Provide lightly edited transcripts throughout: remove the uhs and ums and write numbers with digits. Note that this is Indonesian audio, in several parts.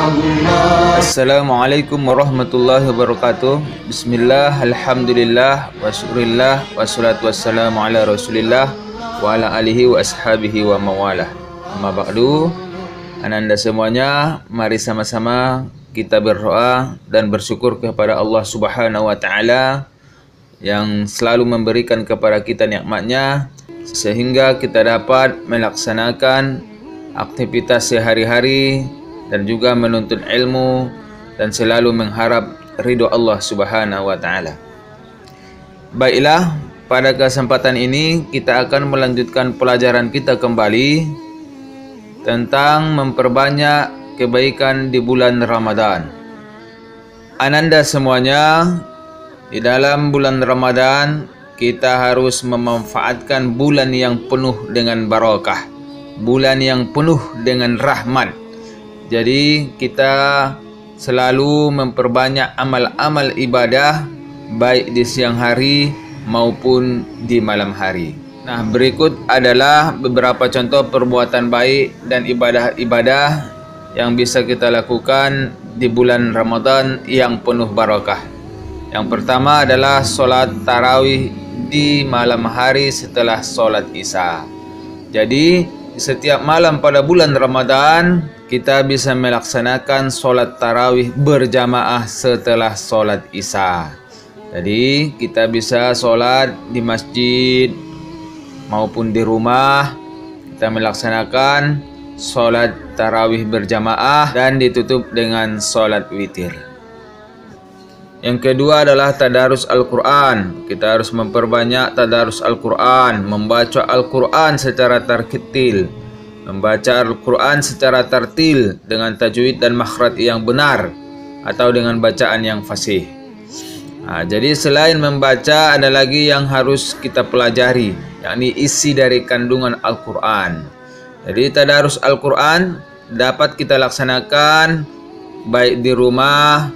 Assalamualaikum warahmatullahi wabarakatuh. Bismillah, alhamdulillah, wa syukurillah, wassalatu wassalamu ala rasulillah wa ala alihi wa ashabihi wa mawalah. Amma ba'du, ananda semuanya, mari sama-sama kita berdoa dan bersyukur kepada Allah Subhanahu wa Ta'ala yang selalu memberikan kepada kita nikmatnya sehingga kita dapat melaksanakan aktivitas sehari-hari dan juga menuntut ilmu dan selalu mengharap ridho Allah Subhanahu wa Ta'ala. Baiklah, pada kesempatan ini kita akan melanjutkan pelajaran kita kembali tentang memperbanyak kebaikan di bulan Ramadan. Ananda semuanya, di dalam bulan Ramadan kita harus memanfaatkan bulan yang penuh dengan barakah, bulan yang penuh dengan rahmat. Jadi kita selalu memperbanyak amal-amal ibadah baik di siang hari maupun di malam hari. Nah, berikut adalah beberapa contoh perbuatan baik dan ibadah-ibadah yang bisa kita lakukan di bulan Ramadan yang penuh barakah. Yang pertama adalah sholat tarawih di malam hari setelah sholat Isya. Jadi setiap malam pada bulan Ramadan kita bisa melaksanakan sholat tarawih berjamaah setelah sholat Isya. Jadi kita bisa sholat di masjid maupun di rumah. Kita melaksanakan sholat tarawih berjamaah dan ditutup dengan sholat witir. Yang kedua adalah tadarus Al-Quran. Kita harus memperbanyak tadarus Al-Quran, membaca Al-Quran secara tartil, membaca Al-Quran secara tartil dengan tajwid dan makhraj yang benar atau dengan bacaan yang fasih. Jadi selain membaca ada lagi yang harus kita pelajari, yakni isi dari kandungan Al-Quran. Jadi tadarus Al-Quran dapat kita laksanakan baik di rumah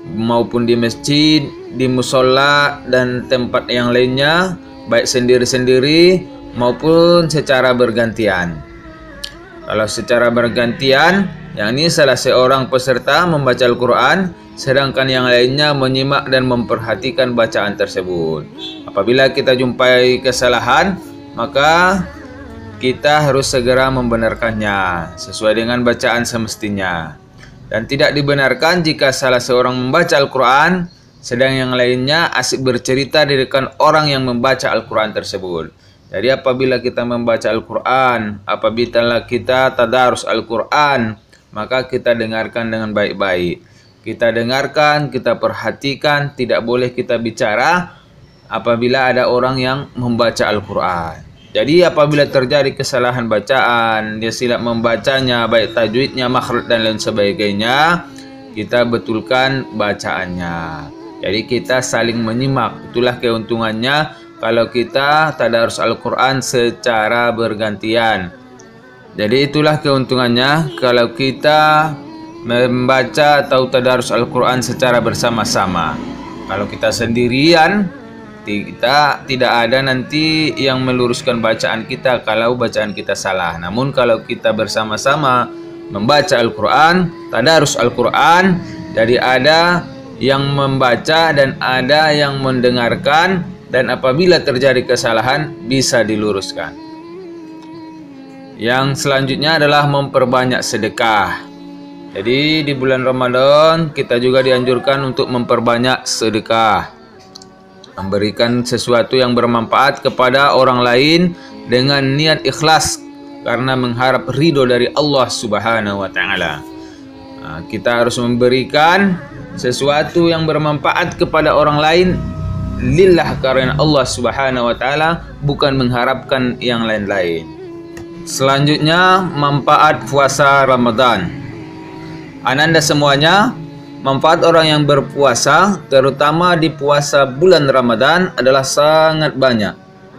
maupun di masjid, di musola dan tempat yang lainnya, baik sendiri-sendiri maupun secara bergantian. Kalau secara bergantian, yakni salah seorang peserta membaca Al-Quran, sedangkan yang lainnya menyimak dan memperhatikan bacaan tersebut. Apabila kita jumpai kesalahan, maka kita harus segera membenarkannya sesuai dengan bacaan semestinya. Dan tidak dibenarkan jika salah seorang membaca Al-Quran, sedang yang lainnya asik bercerita di depan orang yang membaca Al-Quran tersebut. Jadi apabila kita membaca Al-Quran, apabila kita tadarus Al-Quran, maka kita dengarkan dengan baik-baik. Kita dengarkan, kita perhatikan, tidak boleh kita bicara apabila ada orang yang membaca Al-Quran. Jadi apabila terjadi kesalahan bacaan, dia silap membacanya, baik tajwidnya, makhraj dan lain sebagainya, kita betulkan bacaannya. Jadi kita saling menyimak. Itulah keuntungannya kalau kita tadarus Al-Quran secara bergantian. Jadi itulah keuntungannya kalau kita membaca atau tadarus Al-Quran secara bersama-sama. Kalau kita sendirian, kita tidak ada nanti yang meluruskan bacaan kita kalau bacaan kita salah. Namun kalau kita bersama-sama membaca Al-Quran, tadarus Al-Quran, jadi ada yang membaca dan ada yang mendengarkan, dan apabila terjadi kesalahan bisa diluruskan. Yang selanjutnya adalah memperbanyak sedekah. Jadi di bulan Ramadan kita juga dianjurkan untuk memperbanyak sedekah, memberikan sesuatu yang bermanfaat kepada orang lain dengan niat ikhlas karena mengharap ridho dari Allah Subhanahu wa Ta'ala. Kita harus memberikan sesuatu yang bermanfaat kepada orang lain lillah, karena Allah Subhanahu wa Ta'ala, bukan mengharapkan yang lain-lain. Selanjutnya, manfaat puasa Ramadan. Ananda semuanya, manfaat orang yang berpuasa, terutama di puasa bulan Ramadan, adalah sangat banyak.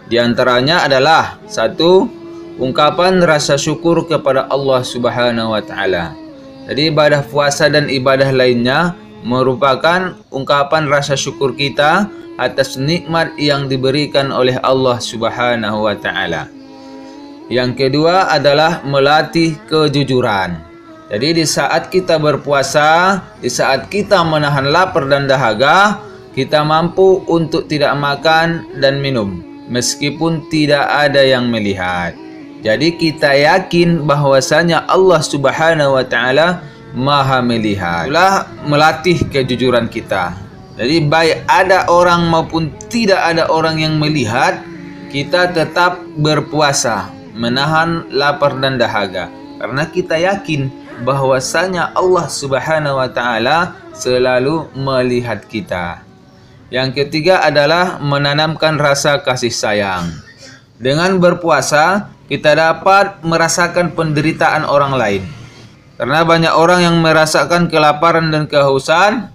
Di antaranya adalah 1. Ungkapan rasa syukur kepada Allah Subhanahu wa Ta'ala. Jadi ibadah puasa dan ibadah lainnya merupakan ungkapan rasa syukur kita atas nikmat yang diberikan oleh Allah Subhanahu wa Ta'ala. Yang kedua adalah melatih kejujuran. Jadi di saat kita berpuasa, di saat kita menahan lapar dan dahaga, kita mampu untuk tidak makan dan minum meskipun tidak ada yang melihat. Jadi kita yakin bahwasanya Allah Subhanahu wa taala Maha melihat. Itulah melatih kejujuran kita. Jadi baik ada orang maupun tidak ada orang yang melihat, kita tetap berpuasa, menahan lapar dan dahaga, karena kita yakin bahwasanya Allah Subhanahu wa taala selalu melihat kita. Yang ketiga adalah menanamkan rasa kasih sayang. Dengan berpuasa, kita dapat merasakan penderitaan orang lain. Karena banyak orang yang merasakan kelaparan dan kehausan.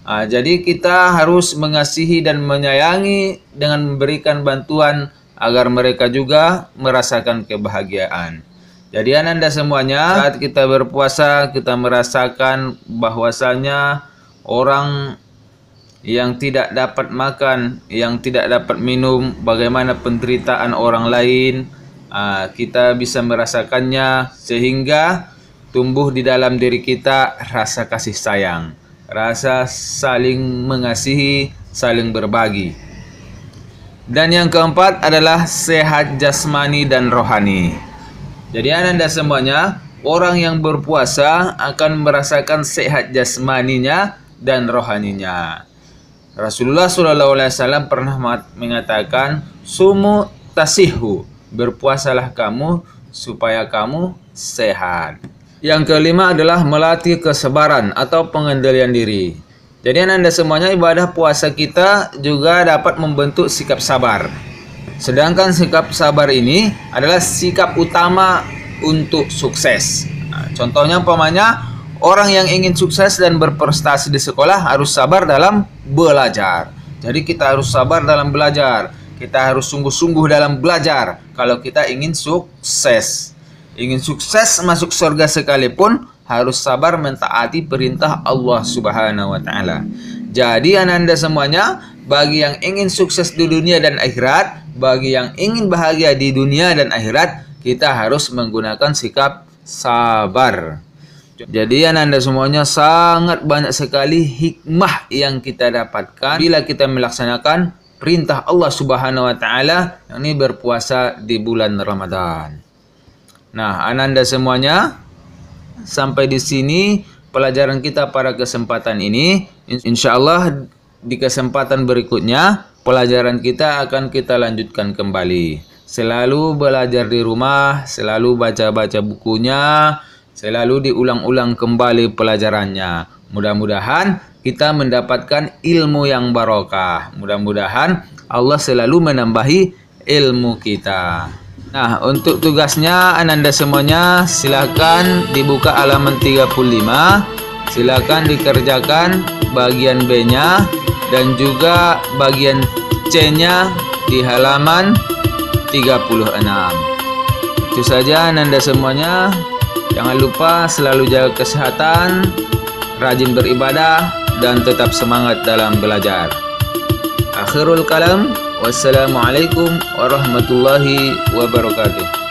Jadi kita harus mengasihi dan menyayangi dengan memberikan bantuan agar mereka juga merasakan kebahagiaan. Jadi Anda semuanya, saat kita berpuasa, kita merasakan bahwasanya orang yang tidak dapat makan, yang tidak dapat minum, bagaimana penderitaan orang lain, kita bisa merasakannya sehingga tumbuh di dalam diri kita rasa kasih sayang, rasa saling mengasihi, saling berbagi. Dan yang keempat adalah sehat jasmani dan rohani. Jadi Anda semuanya, orang yang berpuasa akan merasakan sehat jasmaninya dan rohaninya. Rasulullah SAW pernah mengatakan, sumu tasihu, berpuasalah kamu supaya kamu sehat. Yang kelima adalah melatih kesabaran atau pengendalian diri. Jadi Anda semuanya, ibadah puasa kita juga dapat membentuk sikap sabar. Sedangkan sikap sabar ini adalah sikap utama untuk sukses. Contohnya umpamanya, orang yang ingin sukses dan berprestasi di sekolah harus sabar dalam belajar. Jadi kita harus sabar dalam belajar. Kita harus sungguh-sungguh dalam belajar kalau kita ingin sukses. Ingin sukses masuk surga sekalipun harus sabar mentaati perintah Allah Subhanahu wa taala. Jadi Anda semuanya, bagi yang ingin sukses di dunia dan akhirat, bagi yang ingin bahagia di dunia dan akhirat, kita harus menggunakan sikap sabar. Jadi Anda semuanya, sangat banyak sekali hikmah yang kita dapatkan bila kita melaksanakan perintah Allah Subhanahu wa taala, yakni berpuasa di bulan Ramadan. Nah, Anda semuanya, sampai di sini pelajaran kita pada kesempatan ini. Insya Allah di kesempatan berikutnya pelajaran kita akan kita lanjutkan kembali. Selalu belajar di rumah, selalu baca-baca bukunya, selalu diulang-ulang kembali pelajarannya. Mudah-mudahan kita mendapatkan ilmu yang barokah. Mudah-mudahan Allah selalu menambahi ilmu kita. Nah, untuk tugasnya Anda semuanya, silakan dibuka halaman 35. Silakan dikerjakan bagian B-nya dan juga bagian C-nya di halaman 36. Itu saja Anda semuanya. Jangan lupa selalu jaga kesehatan, rajin beribadah, dan tetap semangat dalam belajar. Akhirul kalam, wassalamualaikum warahmatullahi wabarakatuh.